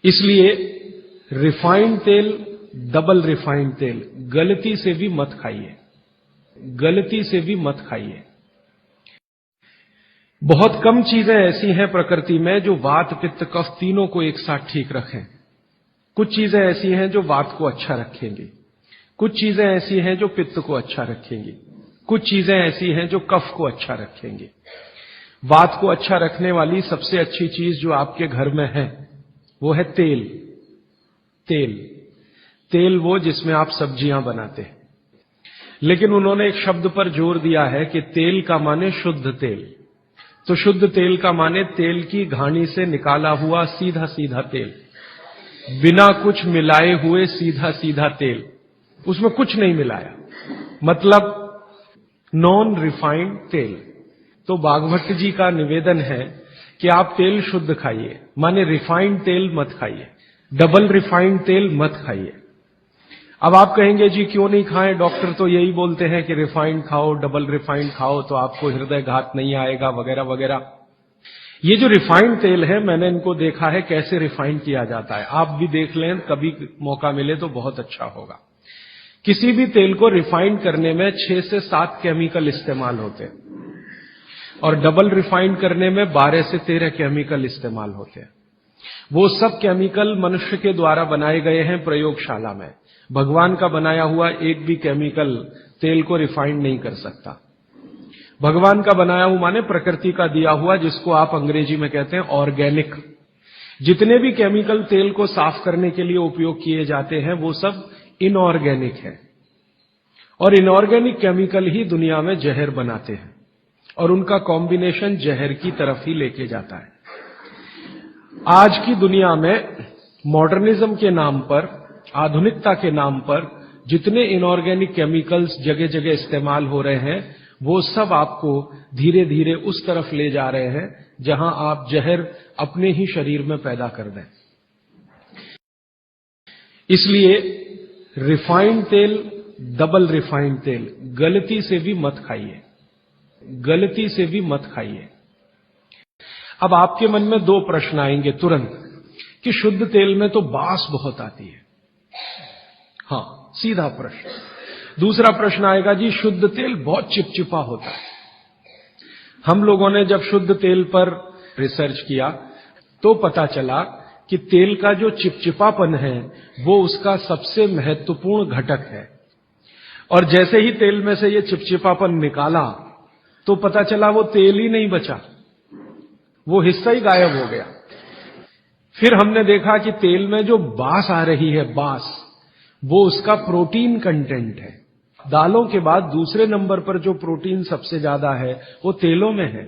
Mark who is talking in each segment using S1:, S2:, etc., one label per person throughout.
S1: इसलिए रिफाइंड तेल, double refined तेल गलती से भी मत खाइए, गलती से भी मत खाइए। बहुत कम चीजें ऐसी हैं प्रकृति में जो वात, पित्त, कफ तीनों को एक साथ ठीक रखें। कुछ चीजें ऐसी हैं जो वात को अच्छा रखेंगी, कुछ चीजें ऐसी हैं जो पित्त को अच्छा रखेंगी, कुछ चीजें ऐसी हैं जो कफ को अच्छा रखेंगी। वात को अच्छा रखने वाली सबसे अच्छी चीज जो आपके घर में है वो है तेल। तेल तेल वो जिसमें आप सब्जियां बनाते हैं। लेकिन उन्होंने एक शब्द पर जोर दिया है कि तेल का माने शुद्ध तेल। तो शुद्ध तेल का माने तेल की घानी से निकाला हुआ सीधा सीधा तेल, बिना कुछ मिलाए हुए सीधा सीधा तेल, उसमें कुछ नहीं मिलाया, मतलब नॉन रिफाइंड तेल। तो भागवत जी का निवेदन है कि आप तेल शुद्ध खाइए, माने रिफाइंड तेल मत खाइए, डबल रिफाइंड तेल मत खाइए। अब आप कहेंगे जी क्यों नहीं खाएं, डॉक्टर तो यही बोलते हैं कि रिफाइंड खाओ, डबल रिफाइंड खाओ तो आपको हृदय घात नहीं आएगा वगैरह वगैरह। ये जो रिफाइंड तेल है मैंने इनको देखा है कैसे रिफाइंड किया जाता है, आप भी देख लें, कभी मौका मिले तो बहुत अच्छा होगा। किसी भी तेल को रिफाइंड करने में 6 से 7 केमिकल इस्तेमाल होते हैं और डबल रिफाइंड करने में 12 से 13 केमिकल इस्तेमाल होते हैं। वो सब केमिकल मनुष्य के द्वारा बनाए गए हैं प्रयोगशाला में। भगवान का बनाया हुआ एक भी केमिकल तेल को रिफाइंड नहीं कर सकता। भगवान का बनाया हुआ माने प्रकृति का दिया हुआ, जिसको आप अंग्रेजी में कहते हैं ऑर्गेनिक। जितने भी केमिकल तेल को साफ करने के लिए उपयोग किए जाते हैं वो सब इनऑर्गेनिक है, और इनऑर्गेनिक केमिकल ही दुनिया में जहर बनाते हैं और उनका कॉम्बिनेशन जहर की तरफ ही लेके जाता है। आज की दुनिया में मॉडर्निज्म के नाम पर, आधुनिकता के नाम पर जितने इनऑर्गेनिक केमिकल्स जगह जगह इस्तेमाल हो रहे हैं वो सब आपको धीरे धीरे उस तरफ ले जा रहे हैं जहां आप जहर अपने ही शरीर में पैदा कर दें। इसलिए रिफाइंड तेल, डबल रिफाइंड तेल गलती से भी मत खाइए, गलती से भी मत खाइए। अब आपके मन में 2 प्रश्न आएंगे तुरंत कि शुद्ध तेल में तो बास बहुत आती है। हां, सीधा प्रश्न। दूसरा प्रश्न आएगा जी शुद्ध तेल बहुत चिपचिपा होता है। हम लोगों ने जब शुद्ध तेल पर रिसर्च किया तो पता चला कि तेल का जो चिपचिपापन है वो उसका सबसे महत्वपूर्ण घटक है, और जैसे ही तेल में से ये चिपचिपापन निकाला तो पता चला वो तेल ही नहीं बचा, वो हिस्सा ही गायब हो गया। फिर हमने देखा कि तेल में जो बास आ रही है, बास, वो उसका प्रोटीन कंटेंट है। दालों के बाद दूसरे नंबर पर जो प्रोटीन सबसे ज्यादा है वो तेलों में है।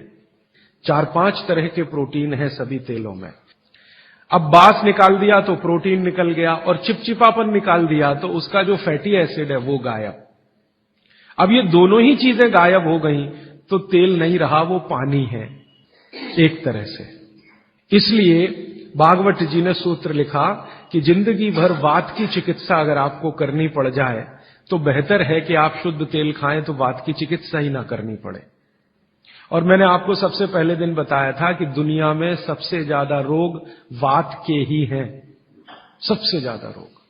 S1: 4-5 तरह के प्रोटीन है सभी तेलों में। अब बास निकाल दिया तो प्रोटीन निकल गया, और चिपचिपापन निकाल दिया तो उसका जो फैटी एसिड है वो गायब। अब ये दोनों ही चीजें गायब हो गई तो तेल नहीं रहा, वो पानी है एक तरह से। इसलिए भागवत जी ने सूत्र लिखा कि जिंदगी भर वात की चिकित्सा अगर आपको करनी पड़ जाए तो बेहतर है कि आप शुद्ध तेल खाएं तो वात की चिकित्सा ही ना करनी पड़े। और मैंने आपको सबसे पहले दिन बताया था कि दुनिया में सबसे ज्यादा रोग वात के ही हैं, सबसे ज्यादा रोग।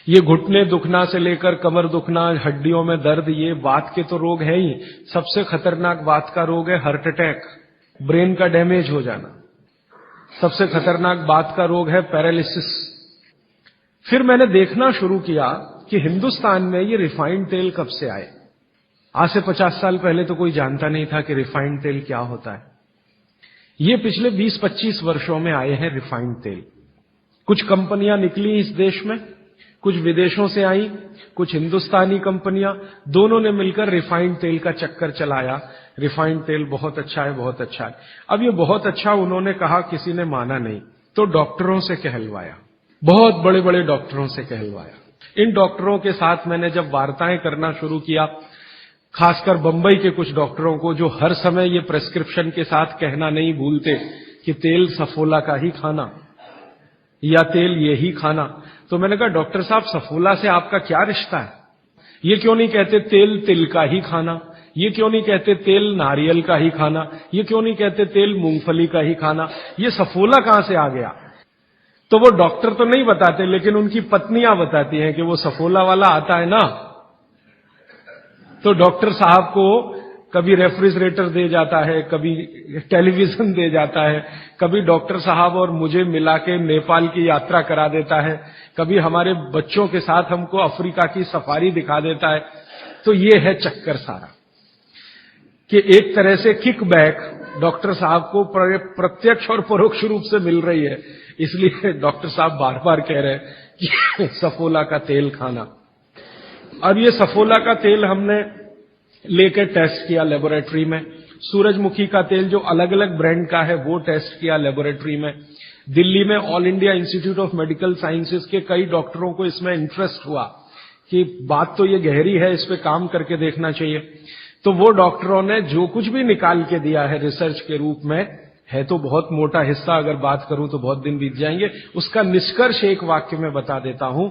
S1: ये घुटने दुखना से लेकर कमर दुखना, हड्डियों में दर्द, ये वात के तो रोग है ही। सबसे खतरनाक वात का रोग है हार्ट अटैक, ब्रेन का डैमेज हो जाना। सबसे खतरनाक वात का रोग है पैरालिसिस। फिर मैंने देखना शुरू किया कि हिंदुस्तान में ये रिफाइंड तेल कब से आए। आज से 50 साल पहले तो कोई जानता नहीं था कि रिफाइंड तेल क्या होता है। ये पिछले 20-25 वर्षों में आए हैं रिफाइंड तेल। कुछ कंपनियां निकली इस देश में, कुछ विदेशों से आई, कुछ हिंदुस्तानी कंपनियां, दोनों ने मिलकर रिफाइंड तेल का चक्कर चलाया। रिफाइंड तेल बहुत अच्छा है, बहुत अच्छा है। अब ये बहुत अच्छा उन्होंने कहा, किसी ने माना नहीं, तो डॉक्टरों से कहलवाया, बहुत बड़े बड़े डॉक्टरों से कहलवाया। इन डॉक्टरों के साथ मैंने जब वार्ताएं करना शुरू किया, खासकर बंबई के कुछ डॉक्टरों को जो हर समय ये प्रेस्क्रिप्शन के साथ कहना नहीं भूलते कि तेल सफोला का ही खाना या तेल ये ही खाना, तो मैंने कहा डॉक्टर साहब सफोला से आपका क्या रिश्ता है? ये क्यों नहीं कहते तेल तिल का ही खाना? ये क्यों नहीं कहते तेल नारियल का ही खाना? ये क्यों नहीं कहते तेल मूंगफली का ही खाना? ये सफोला कहां से आ गया? तो वो डॉक्टर तो नहीं बताते, लेकिन उनकी पत्नियां बताती हैं कि वो सफोला वाला आता है ना, तो डॉक्टर साहब को कभी रेफ्रिजरेटर दे जाता है, कभी टेलीविजन दे जाता है, कभी डॉक्टर साहब और मुझे मिला के नेपाल की यात्रा करा देता है, कभी हमारे बच्चों के साथ हमको अफ्रीका की सफारी दिखा देता है। तो ये है चक्कर सारा कि एक तरह से किकबैक डॉक्टर साहब को प्रत्यक्ष और परोक्ष रूप से मिल रही है। इसलिए डॉक्टर साहब बार बार कह रहे हैं कि सफोला का तेल खाना। अब ये सफोला का तेल हमने लेकर टेस्ट किया लेबोरेटरी में। सूरजमुखी का तेल जो अलग अलग ब्रांड का है वो टेस्ट किया लेबोरेटरी में। दिल्ली में all India institute of medical sciences के कई डॉक्टरों को इसमें इंटरेस्ट हुआ कि बात तो ये गहरी है, इस पे काम करके देखना चाहिए। तो वो डॉक्टरों ने जो कुछ भी निकाल के दिया है रिसर्च के रूप में, है तो बहुत मोटा हिस्सा, अगर बात करूं तो बहुत दिन बीत जाएंगे, उसका निष्कर्ष एक वाक्य में बता देता हूं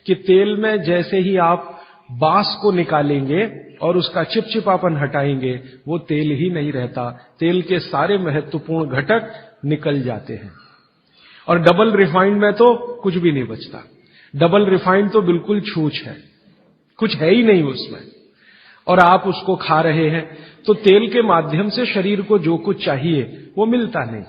S1: कि तेल में जैसे ही आप बांस को निकालेंगे और उसका चिपचिपापन हटाएंगे, वो तेल ही नहीं रहता, तेल के सारे महत्वपूर्ण घटक निकल जाते हैं। और डबल रिफाइंड में तो कुछ भी नहीं बचता। डबल रिफाइंड तो बिल्कुल छूछ है, कुछ है ही नहीं उसमें, और आप उसको खा रहे हैं। तो तेल के माध्यम से शरीर को जो कुछ चाहिए वो मिलता नहीं।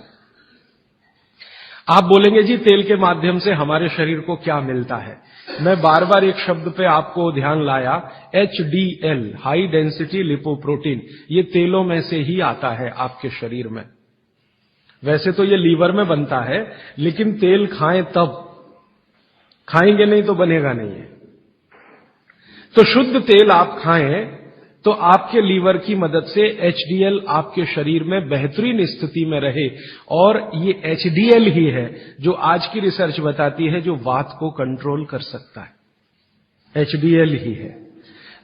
S1: आप बोलेंगे जी तेल के माध्यम से हमारे शरीर को क्या मिलता है। मैं बार बार एक शब्द पे आपको ध्यान लाया, HDL, हाई डेंसिटी लिपोप्रोटीन। ये तेलों में से ही आता है आपके शरीर में। वैसे तो ये लीवर में बनता है, लेकिन तेल खाएं तब, खाएंगे नहीं तो बनेगा नहीं है। तो शुद्ध तेल आप खाएं तो आपके लीवर की मदद से HDL आपके शरीर में बेहतरीन स्थिति में रहे। और ये HDL ही है जो आज की रिसर्च बताती है जो वात को कंट्रोल कर सकता है, HDL ही है।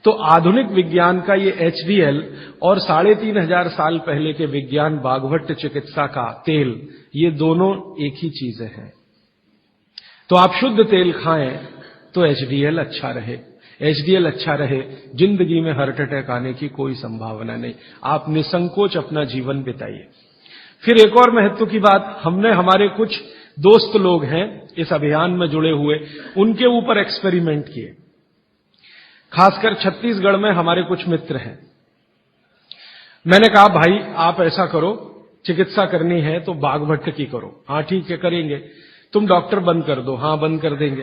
S1: तो आधुनिक विज्ञान का ये HDL और 3500 साल पहले के विज्ञान बागभट्ट चिकित्सा का तेल, ये दोनों एक ही चीजें हैं। तो आप शुद्ध तेल खाएं तो HDL अच्छा रहे। HDL अच्छा रहे, जिंदगी में हार्ट अटैक आने की कोई संभावना नहीं। आप निसंकोच अपना जीवन बिताइए। फिर एक और महत्व की बात, हमने हमारे कुछ दोस्त लोग हैं इस अभियान में जुड़े हुए, उनके ऊपर एक्सपेरिमेंट किए। खासकर छत्तीसगढ़ में हमारे कुछ मित्र हैं। मैंने कहा भाई आप ऐसा करो, चिकित्सा करनी है तो बागभट्ट की करो। हाँ ठीक है करेंगे। तुम डॉक्टर बंद कर दो। हाँ बंद कर देंगे।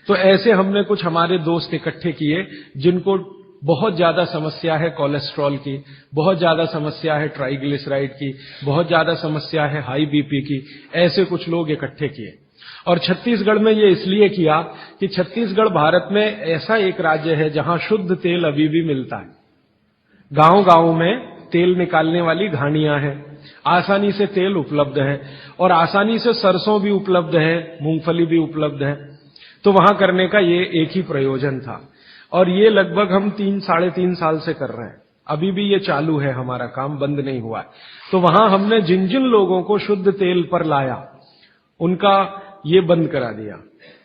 S1: तो ऐसे हमने कुछ हमारे दोस्त इकट्ठे किए जिनको बहुत ज्यादा समस्या है कोलेस्ट्रॉल की, बहुत ज्यादा समस्या है ट्राइग्लिसराइड की, बहुत ज्यादा समस्या है हाई बीपी की। ऐसे कुछ लोग इकट्ठे किए। और छत्तीसगढ़ में ये इसलिए किया कि छत्तीसगढ़ भारत में ऐसा एक राज्य है जहां शुद्ध तेल अभी भी मिलता है। गांव गांव में तेल निकालने वाली घानियां हैं, आसानी से तेल उपलब्ध है, और आसानी से सरसों भी उपलब्ध है, मूंगफली भी उपलब्ध है। तो वहां करने का ये एक ही प्रयोजन था। और ये लगभग हम 3-3.5 साल से कर रहे हैं। अभी भी ये चालू है, हमारा काम बंद नहीं हुआ है। तो वहां हमने जिन जिन लोगों को शुद्ध तेल पर लाया उनका ये बंद करा दिया,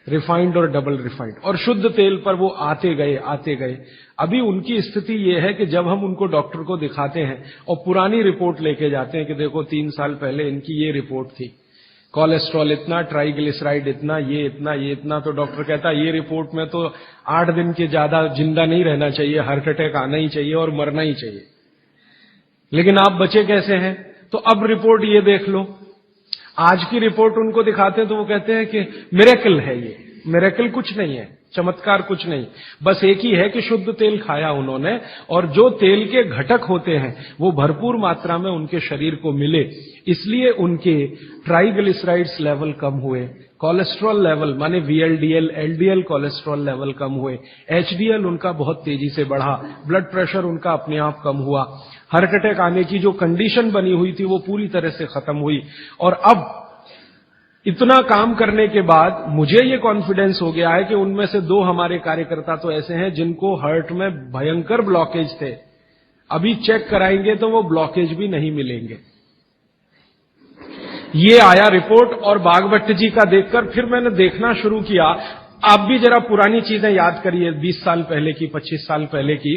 S1: रिफाइंड और डबल रिफाइंड, और शुद्ध तेल पर वो आते गए। अभी उनकी स्थिति ये है कि जब हम उनको डॉक्टर को दिखाते हैं और पुरानी रिपोर्ट लेके जाते हैं कि देखो 3 साल पहले इनकी ये रिपोर्ट थी, कोलेस्ट्रॉल इतना, ट्राइग्लिसराइड इतना, ये इतना, तो डॉक्टर कहता है ये रिपोर्ट में तो 8 दिन के ज्यादा जिंदा नहीं रहना चाहिए, हार्ट अटैक आना ही चाहिए और मरना ही चाहिए, लेकिन आप बचे कैसे हैं। तो अब रिपोर्ट ये देख लो। आज की रिपोर्ट उनको दिखाते हैं तो वो कहते हैं कि मिरेकल है, ये मिरेकल कुछ नहीं है, चमत्कार कुछ नहीं, बस एक ही है कि शुद्ध तेल खाया उन्होंने, और जो तेल के घटक होते हैं वो भरपूर मात्रा में उनके शरीर को मिले, इसलिए उनके ट्राइग्लिसराइड्स लेवल कम हुए, कोलेस्ट्रॉल लेवल माने VLDL, LDL कोलेस्ट्रॉल लेवल कम हुए, HDL उनका बहुत तेजी से बढ़ा, ब्लड प्रेशर उनका अपने आप कम हुआ, हार्ट अटैक आने की जो कंडीशन बनी हुई थी वो पूरी तरह से खत्म हुई। और अब इतना काम करने के बाद मुझे ये कॉन्फिडेंस हो गया है कि उनमें से 2 हमारे कार्यकर्ता तो ऐसे हैं जिनको हार्ट में भयंकर ब्लॉकेज थे, अभी चेक कराएंगे तो वो ब्लॉकेज भी नहीं मिलेंगे। ये आया रिपोर्ट, और बागभट्ट जी का देखकर फिर मैंने देखना शुरू किया। आप भी जरा पुरानी चीजें याद करिए, 20 साल पहले की, 25 साल पहले की।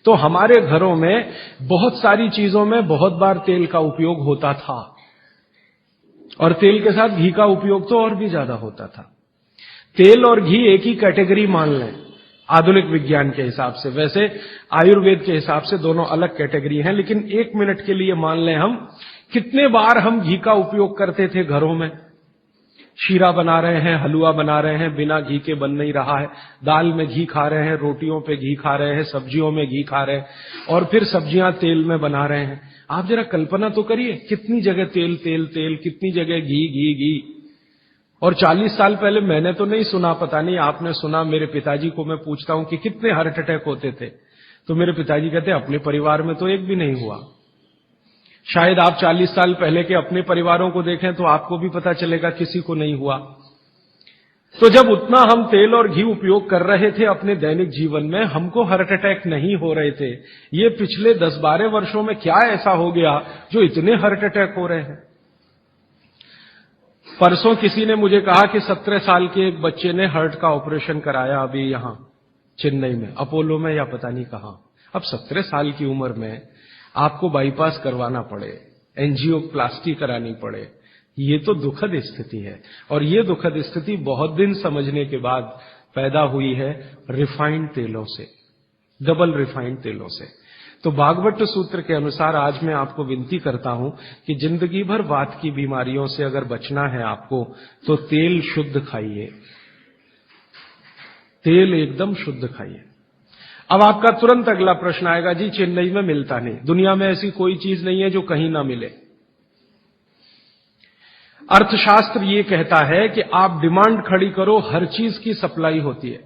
S1: तो हमारे घरों में बहुत सारी चीजों में बहुत बार तेल का उपयोग होता था। और तेल के साथ घी का उपयोग तो और भी ज्यादा होता था। तेल और घी एक ही कैटेगरी मान लें आधुनिक विज्ञान के हिसाब से। वैसे आयुर्वेद के हिसाब से दोनों अलग कैटेगरी हैं, लेकिन 1 मिनट के लिए मान लें हम, कितने बार हम घी का उपयोग करते थे घरों में। शीरा बना रहे हैं, हलवा बना रहे हैं, बिना घी के बन नहीं रहा है। दाल में घी खा रहे हैं, रोटियों पे घी खा रहे हैं, सब्जियों में घी खा रहे हैं, और फिर सब्जियां तेल में बना रहे हैं। आप जरा कल्पना तो करिए, कितनी जगह तेल तेल तेल, कितनी जगह घी घी घी। और 40 साल पहले मैंने तो नहीं सुना, पता नहीं आपने सुना, मेरे पिताजी को मैं पूछता हूं कि कितने हार्ट अटैक होते थे, तो मेरे पिताजी कहते अपने परिवार में तो एक भी नहीं हुआ। शायद आप 40 साल पहले के अपने परिवारों को देखें तो आपको भी पता चलेगा किसी को नहीं हुआ। तो जब उतना हम तेल और घी उपयोग कर रहे थे अपने दैनिक जीवन में, हमको हार्ट अटैक नहीं हो रहे थे। ये पिछले 10-12 वर्षों में क्या ऐसा हो गया जो इतने हार्ट अटैक हो रहे हैं। परसों किसी ने मुझे कहा कि 17 साल के एक बच्चे ने हार्ट का ऑपरेशन कराया अभी यहां चेन्नई में, अपोलो में या पता नहीं कहां। अब 17 साल की उम्र में आपको बाईपास करवाना पड़े, एंजियोप्लास्टी करानी पड़े, ये तो दुखद स्थिति है। और ये दुखद स्थिति बहुत दिन समझने के बाद पैदा हुई है रिफाइंड तेलों से, डबल रिफाइंड तेलों से। तो भागवत सूत्र के अनुसार आज मैं आपको विनती करता हूं कि जिंदगी भर वात की बीमारियों से अगर बचना है आपको, तो तेल शुद्ध खाइए, तेल एकदम शुद्ध खाइए। अब आपका तुरंत अगला प्रश्न आएगा, जी चेन्नई में मिलता नहीं, दुनिया में ऐसी कोई चीज नहीं है जो कहीं ना मिले। अर्थशास्त्र ये कहता है कि आप डिमांड खड़ी करो, हर चीज की सप्लाई होती है।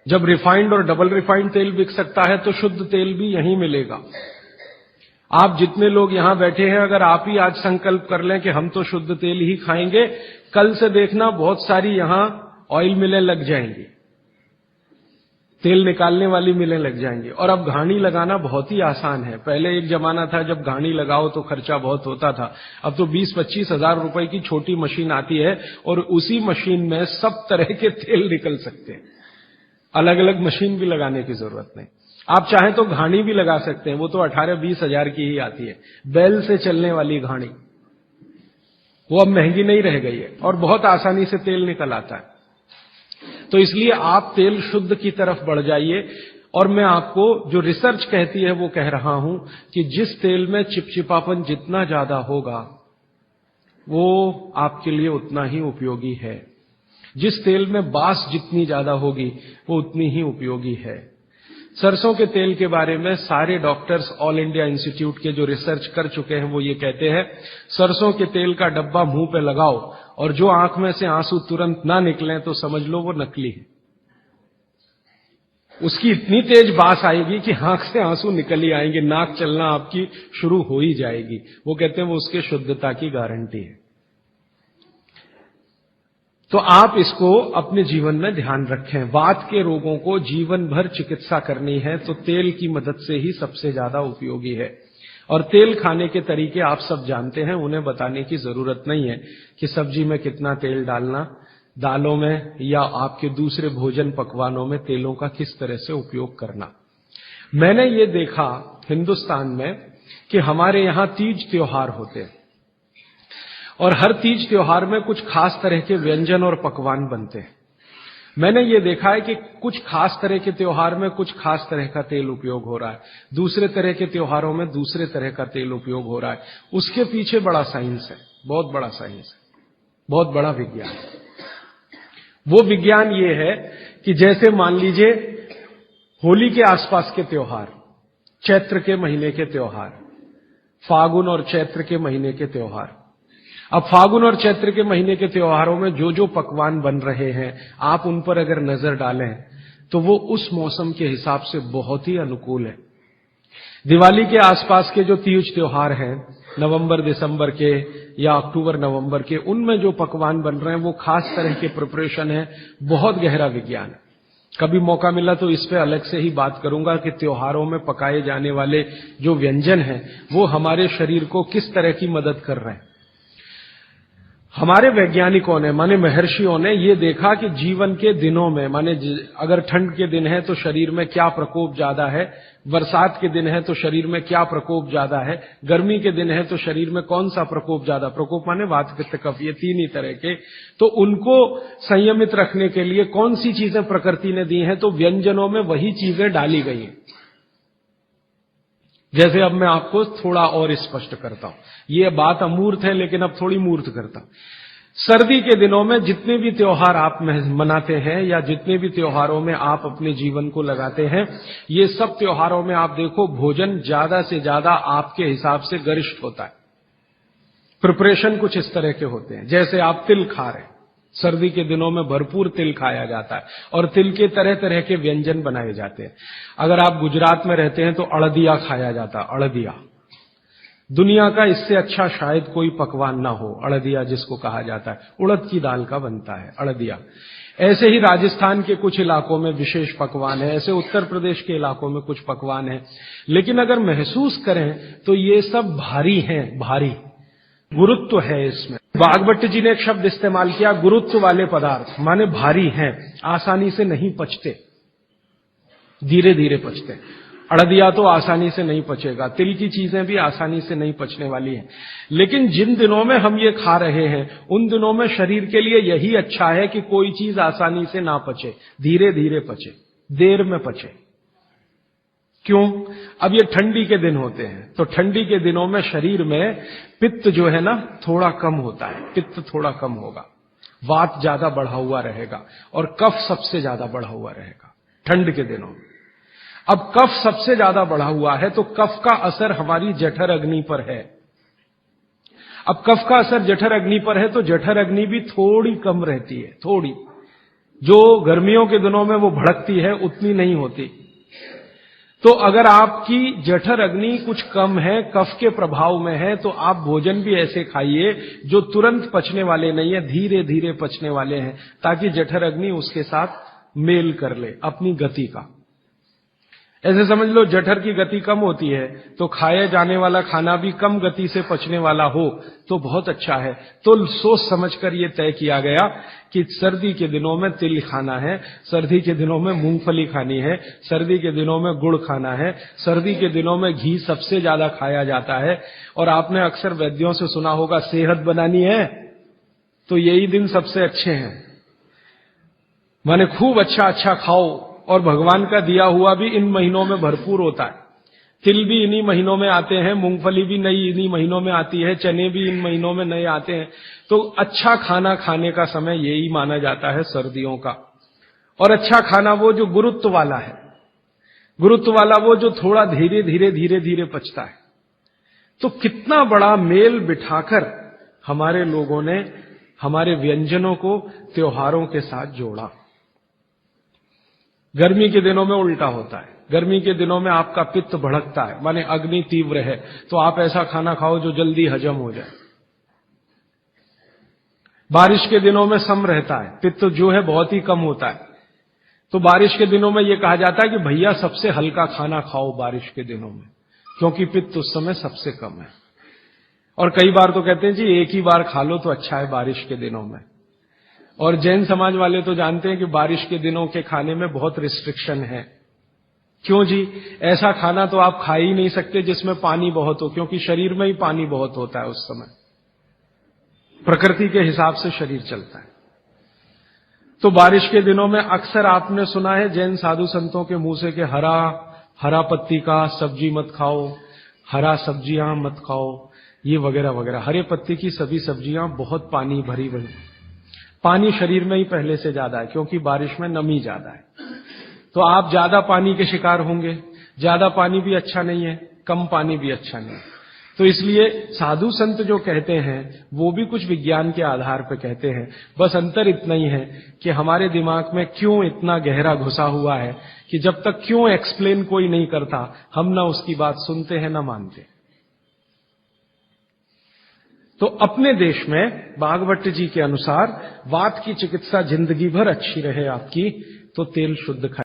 S1: जब रिफाइंड और डबल रिफाइंड तेल बिक सकता है तो शुद्ध तेल भी यहीं मिलेगा। आप जितने लोग यहां बैठे हैं, अगर आप ही आज संकल्प कर लें कि हम तो शुद्ध तेल ही खाएंगे, कल से देखना बहुत सारी यहां ऑयल मिलें लग जाएंगी, तेल निकालने वाली मिलें लग जाएंगी। और अब घानी लगाना बहुत ही आसान है। पहले एक जमाना था जब घानी लगाओ तो खर्चा बहुत होता था। अब तो 20-25 हजार रुपए की छोटी मशीन आती है और उसी मशीन में सब तरह के तेल निकल सकते हैं। अलग अलग मशीन भी लगाने की जरूरत नहीं। आप चाहें तो घानी भी लगा सकते हैं, वो तो 18-20 हजार की ही आती है, बैल से चलने वाली घानी। वो अब महंगी नहीं रह गई है और बहुत आसानी से तेल निकल आता है। तो इसलिए आप तेल शुद्ध की तरफ बढ़ जाइए। और मैं आपको जो रिसर्च कहती है वो कह रहा हूं कि जिस तेल में चिपचिपापन जितना ज्यादा होगा वो आपके लिए उतना ही उपयोगी है। जिस तेल में बास जितनी ज्यादा होगी वो उतनी ही उपयोगी है। सरसों के तेल के बारे में सारे डॉक्टर्स ऑल इंडिया इंस्टीट्यूट के जो रिसर्च कर चुके हैं वो ये कहते हैं, सरसों के तेल का डब्बा मुंह पे लगाओ और जो आंख में से आंसू तुरंत ना निकलें तो समझ लो वो नकली है। उसकी इतनी तेज बास आएगी कि आंख से आंसू निकल ही आएंगे, नाक चलना आपकी शुरू हो ही जाएगी। वो कहते हैं वो उसके शुद्धता की गारंटी है। तो आप इसको अपने जीवन में ध्यान रखें। वात के रोगों को जीवन भर चिकित्सा करनी है तो तेल की मदद से ही सबसे ज्यादा उपयोगी है। और तेल खाने के तरीके आप सब जानते हैं, उन्हें बताने की जरूरत नहीं है कि सब्जी में कितना तेल डालना, दालों में या आपके दूसरे भोजन पकवानों में तेलों का किस तरह से उपयोग करना। मैंने ये देखा हिंदुस्तान में कि हमारे यहां तीज त्योहार होते हैं और हर तीज त्योहार में कुछ खास तरह के व्यंजन और पकवान बनते हैं। मैंने ये देखा है कि कुछ खास तरह के त्योहार में कुछ खास तरह का तेल उपयोग हो रहा है, दूसरे तरह के त्योहारों में दूसरे तरह का तेल उपयोग हो रहा है। उसके पीछे बड़ा साइंस है, बहुत बड़ा साइंस है, बहुत बड़ा विज्ञान है। वो विज्ञान ये है कि जैसे मान लीजिए होली के आसपास के त्योहार, चैत्र के महीने के त्योहार, फागुन और चैत्र के महीने के त्योहार। अब फागुन और चैत्र के महीने के त्योहारों में जो जो पकवान बन रहे हैं, आप उन पर अगर नजर डालें तो वो उस मौसम के हिसाब से बहुत ही अनुकूल है। दिवाली के आसपास के जो तीज त्योहार हैं, नवंबर दिसंबर के या अक्टूबर नवंबर के, उनमें जो पकवान बन रहे हैं वो खास तरह के प्रिपरेशन है, बहुत गहरा विज्ञान है। कभी मौका मिला तो इस पे अलग से ही बात करूंगा कि त्योहारों में पकाए जाने वाले जो व्यंजन हैं वो हमारे शरीर को किस तरह की मदद कर रहे हैं। हमारे वैज्ञानिकों ने माने महर्षियों ने ये देखा कि जीवन के दिनों में माने अगर ठंड के दिन है तो शरीर में क्या प्रकोप ज्यादा है, बरसात के दिन है तो शरीर में क्या प्रकोप ज्यादा है, गर्मी के दिन है तो शरीर में कौन सा प्रकोप ज्यादा, प्रकोप माने वात पित्त कफ, ये तीन ही तरह के। तो उनको संयमित रखने के लिए कौन सी चीजें प्रकृति ने दी हैं, तो व्यंजनों में वही चीजें डाली गई हैं। जैसे अब मैं आपको थोड़ा और स्पष्ट करता हूं, ये बात अमूर्त है लेकिन अब थोड़ी मूर्त करता हूं। सर्दी के दिनों में जितने भी त्योहार आप मनाते हैं या जितने भी त्योहारों में आप अपने जीवन को लगाते हैं, ये सब त्योहारों में आप देखो भोजन ज्यादा से ज्यादा आपके हिसाब से गरिष्ठ होता है। प्रिपरेशन कुछ इस तरह के होते हैं, जैसे आप तिल खा रहे हैं, सर्दी के दिनों में भरपूर तिल खाया जाता है और तिल के तरह तरह के व्यंजन बनाए जाते हैं। अगर आप गुजरात में रहते हैं तो अड़दिया खाया जाता है, अड़दिया। दुनिया का इससे अच्छा शायद कोई पकवान ना हो, अड़दिया जिसको कहा जाता है, उड़द की दाल का बनता है अड़दिया। ऐसे ही राजस्थान के कुछ इलाकों में विशेष पकवान है, ऐसे उत्तर प्रदेश के इलाकों में कुछ पकवान है। लेकिन अगर महसूस करें तो ये सब भारी हैं, भारी गुरुत्व है इसमें। भागवत जी ने एक शब्द इस्तेमाल किया, गुरुत्व वाले पदार्थ, माने भारी हैं, आसानी से नहीं पचते, धीरे धीरे पचते। अड़दिया तो आसानी से नहीं पचेगा, तिल की चीजें भी आसानी से नहीं पचने वाली हैं। लेकिन जिन दिनों में हम ये खा रहे हैं उन दिनों में शरीर के लिए यही अच्छा है कि कोई चीज आसानी से ना पचे, धीरे धीरे पचे, देर में पचे। क्यों? अब ये ठंडी के दिन होते हैं तो ठंडी के दिनों में शरीर में पित्त जो है ना थोड़ा कम होता है, पित्त थोड़ा कम होगा, वात ज्यादा बढ़ा हुआ रहेगा और कफ सबसे ज्यादा बढ़ा हुआ रहेगा ठंड के दिनों में। अब कफ सबसे ज्यादा बढ़ा हुआ है तो कफ का असर हमारी जठर अग्नि पर है। अब कफ का असर जठर अग्नि पर है तो जठर अग्नि भी थोड़ी कम रहती है, थोड़ी, जो गर्मियों के दिनों में वो भड़कती है उतनी नहीं होती। तो अगर आपकी जठर अग्नि कुछ कम है, कफ के प्रभाव में है, तो आप भोजन भी ऐसे खाइए जो तुरंत पचने वाले नहीं है, धीरे धीरे पचने वाले हैं, ताकि जठर अग्नि उसके साथ मेल कर ले अपनी गति का। ऐसे समझ लो जठर की गति कम होती है तो खाए जाने वाला खाना भी कम गति से पचने वाला हो तो बहुत अच्छा है। तो सोच समझकर ये तय किया गया कि सर्दी के दिनों में तिल खाना है, सर्दी के दिनों में मूंगफली खानी है, सर्दी के दिनों में गुड़ खाना है, सर्दी के दिनों में घी सबसे ज्यादा खाया जाता है। और आपने अक्सर वैद्यों से सुना होगा सेहत बनानी है तो यही दिन सबसे अच्छे हैं, माने खूब अच्छा अच्छा खाओ। और भगवान का दिया हुआ भी इन महीनों में भरपूर होता है। तिल भी इन्हीं महीनों में आते हैं, मूंगफली भी नई इन्हीं महीनों में आती है, चने भी इन महीनों में नए आते हैं। तो अच्छा खाना खाने का समय यही माना जाता है सर्दियों का। और अच्छा खाना वो जो गुरुत्व वाला है, गुरुत्व वाला वो जो थोड़ा धीरे धीरे धीरे धीरे पचता है। तो कितना बड़ा मेल बिठाकर हमारे लोगों ने हमारे व्यंजनों को त्योहारों के साथ जोड़ा। गर्मी के दिनों में उल्टा होता है, गर्मी के दिनों में आपका पित्त भड़कता है, माने अग्नि तीव्र है, तो आप ऐसा खाना खाओ जो जल्दी हजम हो जाए। बारिश के दिनों में सम रहता है, पित्त जो है बहुत ही कम होता है। तो बारिश के दिनों में यह कहा जाता है कि भैया सबसे हल्का खाना खाओ बारिश के दिनों में, क्योंकि पित्त उस समय सबसे कम है। और कई बार तो कहते हैं जी एक ही बार खा लो तो अच्छा है बारिश के दिनों में। और जैन समाज वाले तो जानते हैं कि बारिश के दिनों के खाने में बहुत रिस्ट्रिक्शन है। क्यों जी? ऐसा खाना तो आप खा ही नहीं सकते जिसमें पानी बहुत हो, क्योंकि शरीर में ही पानी बहुत होता है उस समय, प्रकृति के हिसाब से शरीर चलता है। तो बारिश के दिनों में अक्सर आपने सुना है जैन साधु संतों के मुंह से कि हरा पत्ती का सब्जी मत खाओ, हरा सब्जियां मत खाओ, ये वगैरह वगैरह। हरे पत्ती की सभी सब्जियां बहुत पानी भरी भरी, पानी शरीर में ही पहले से ज्यादा है क्योंकि बारिश में नमी ज्यादा है। तो आप ज्यादा पानी के शिकार होंगे। ज्यादा पानी भी अच्छा नहीं है, कम पानी भी अच्छा नहीं है। तो इसलिए साधु संत जो कहते हैं वो भी कुछ विज्ञान के आधार पर कहते हैं। बस अंतर इतना ही है कि हमारे दिमाग में क्यों इतना गहरा घुसा हुआ है कि जब तक क्यों एक्सप्लेन कोई नहीं करता हम ना उसकी बात सुनते हैं ना मानते। तो अपने देश में भागवत जी के अनुसार वात की चिकित्सा जिंदगी भर अच्छी रहे आपकी, तो तेल शुद्ध खाएं।